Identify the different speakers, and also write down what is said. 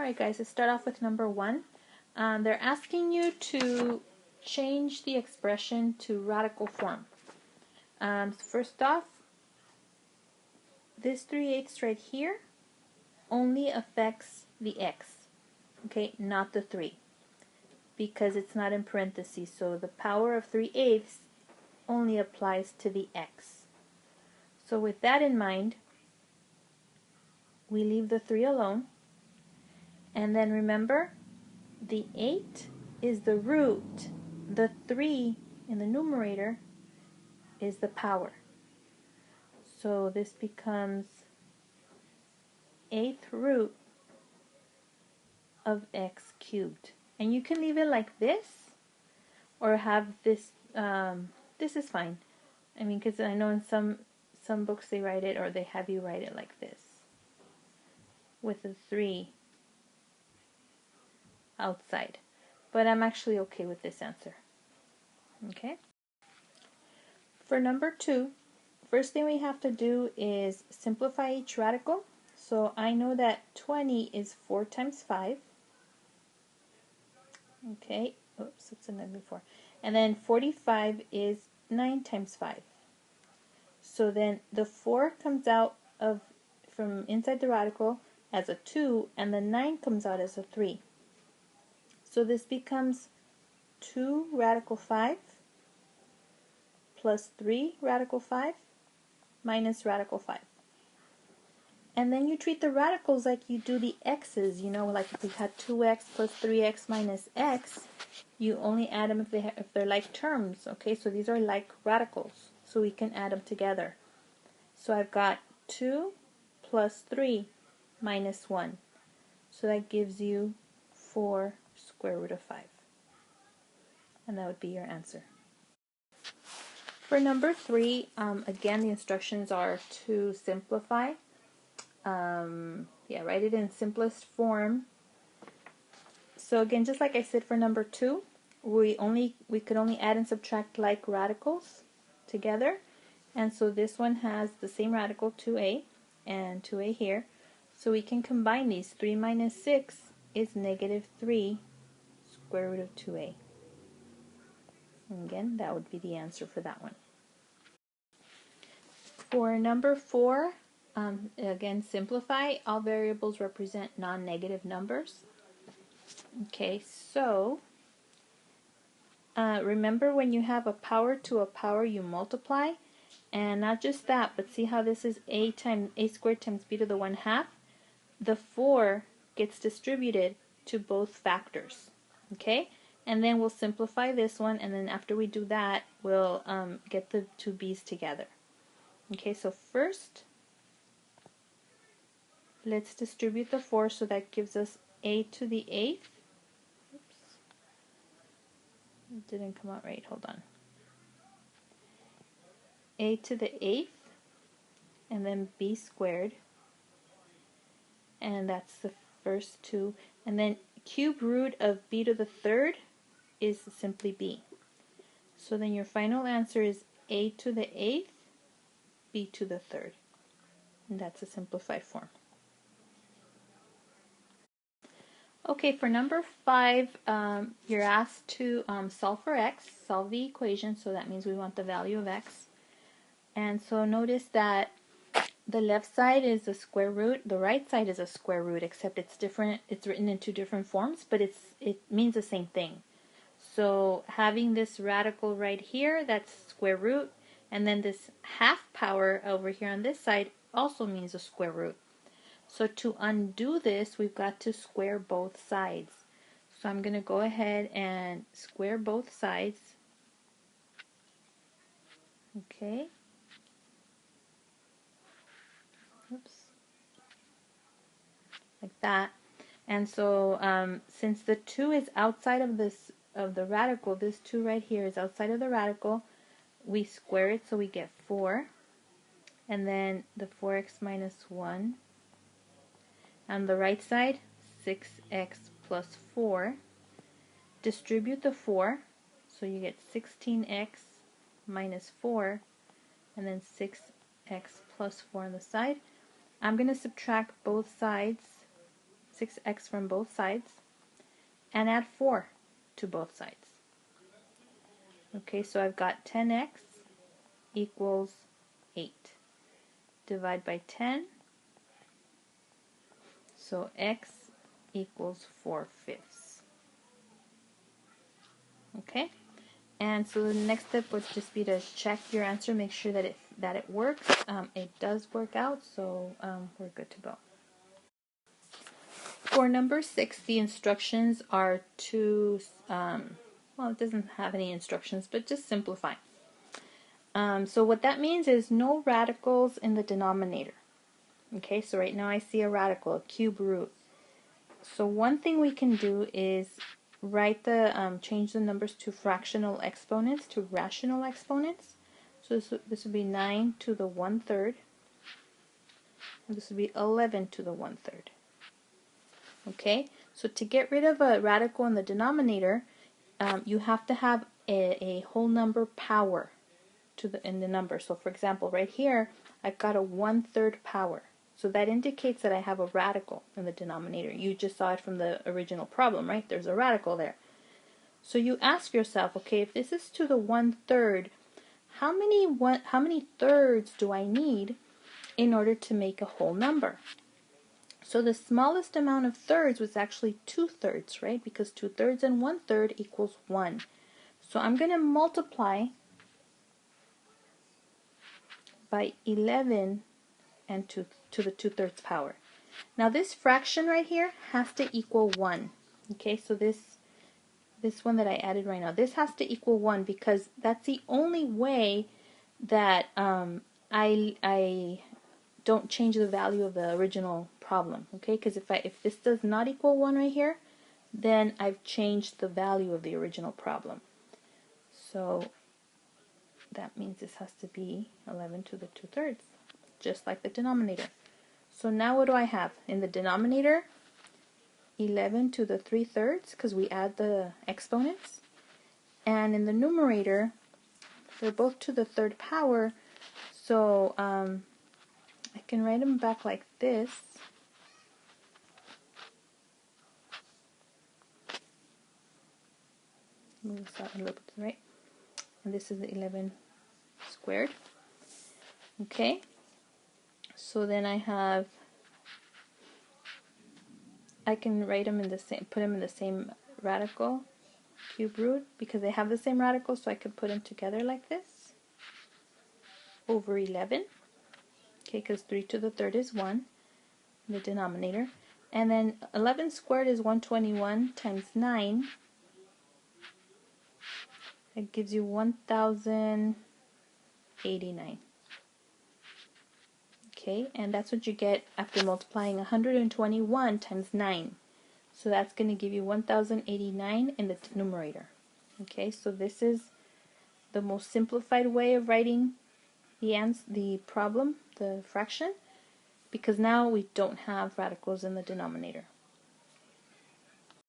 Speaker 1: Alright guys, let's start off with number 1. They're asking you to change the expression to radical form. First off, this 3/8 right here only affects the x, okay, not the 3, because it's not in parentheses, so the power of 3/8 only applies to the x. So with that in mind, we leave the 3 alone. And then remember, the 8 is the root. The 3 in the numerator is the power. So this becomes 1/8 root of x cubed. And you can leave it like this, or have this, this is fine. I mean, because I know in some books they write it, or they have you write it like this, with the 3 outside. But I'm actually okay with this answer. Okay? For number 2, first thing we have to do is simplify each radical. So I know that 20 is 4 times 5. Okay, oops, it's another before. And then 45 is 9 times 5. So then the 4 comes out from inside the radical as a 2, and the 9 comes out as a 3. So this becomes 2 radical 5 plus 3 radical 5 minus radical 5. And then you treat the radicals like you do the x's, you know, like if we had 2x plus 3x minus x, you only add them if they're like terms, okay? So these are like radicals, so we can add them together. So I've got 2 plus 3 minus 1. So that gives you 4 square root of 5. And that would be your answer. For number 3, again, the instructions are to simplify. Write it in simplest form. So again, just like I said for number 2, we could only add and subtract like radicals together. And so this one has the same radical, 2a, and 2a here. So we can combine these. 3 minus 6 is negative 3 square root of 2a. And again, that would be the answer for that one. For number 4, again, simplify. All variables represent non-negative numbers. Okay, so remember when you have a power to a power, you multiply. And not just that, but see how this is a squared times b to the 1/2? The 4 gets distributed to both factors. Okay? And then we'll simplify this one, and then after we do that, we'll get the two b's together. Okay, so first, let's distribute the 4, so that gives us a to the 8th. Oops. It didn't come out right, hold on. A to the 8th, and then b squared. And that's the first 2. And then cube root of b to the 3rd is simply b. So then your final answer is a to the 8th, b to the 3rd. And that's a simplified form. Okay, for number 5, you're asked to solve for x, solve the equation, so that means we want the value of x. And so notice that the left side is a square root, the right side is a square root, except it's different, it's written in 2 different forms, but it means the same thing. So having this radical right here, that's square root, and then this half power over here on this side also means a square root. So to undo this, we've got to square both sides. So I'm going to go ahead and square both sides. Okay. Oops. Like that. And so since the 2 is outside of the radical, this 2 right here is outside of the radical, we square it so we get 4. And then the 4x minus 1. On the right side, 6x plus 4. Distribute the 4, so you get 16x minus 4, and then 6x plus 4 on the side. I'm going to subtract both sides. 6x from both sides, and add 4 to both sides. Okay, so I've got 10x equals 8. Divide by 10, so x equals 4/5. Okay, and so the next step would just be to check your answer, make sure that it works. It does work out, so we're good to go. For number 6, the instructions are to, well, it doesn't have any instructions, but just simplify. So what that means is no radicals in the denominator. Okay, so right now I see a radical, a cube root. So one thing we can do is write change the numbers to fractional exponents, to rational exponents. So this would be 9 to the 1/3, and this would be 11 to the 1/3. Okay, so to get rid of a radical in the denominator, you have to have a whole number power in the number. So for example, right here, I've got a 1/3 power. So that indicates that I have a radical in the denominator. You just saw it from the original problem, right? There's a radical there. So you ask yourself, okay, if this is to the 1/3, how many thirds do I need in order to make a whole number? So the smallest amount of thirds was actually 2/3, right? Because 2/3 and 1/3 equals 1. So I'm going to multiply by 11 and to the 2/3 power. Now this fraction right here has to equal 1. Okay, so this one that I added right now, this has to equal 1 because that's the only way that I don't change the value of the original problem. Okay, because if this does not equal 1 right here, then I've changed the value of the original problem. So that means this has to be 11 to the 2/3, just like the denominator. So now what do I have? In the denominator, 11 to the 3/3, because we add the exponents. And in the numerator, they're both to the 3rd power, so I can write them back like this. Move this out a little bit to the right. And this is the 11 squared. Okay, so then I can write them in the same, put them in the same radical, cube root, because they have the same radical, so I could put them together like this, over 11. Okay, because 3 to the 3rd is 1 in the denominator. And then 11 squared is 121 times 9. That gives you 1089. Okay, and that's what you get after multiplying 121 times 9. So that's going to give you 1089 in the numerator. Okay, so this is the most simplified way of writing the problem, the fraction, because now we don't have radicals in the denominator.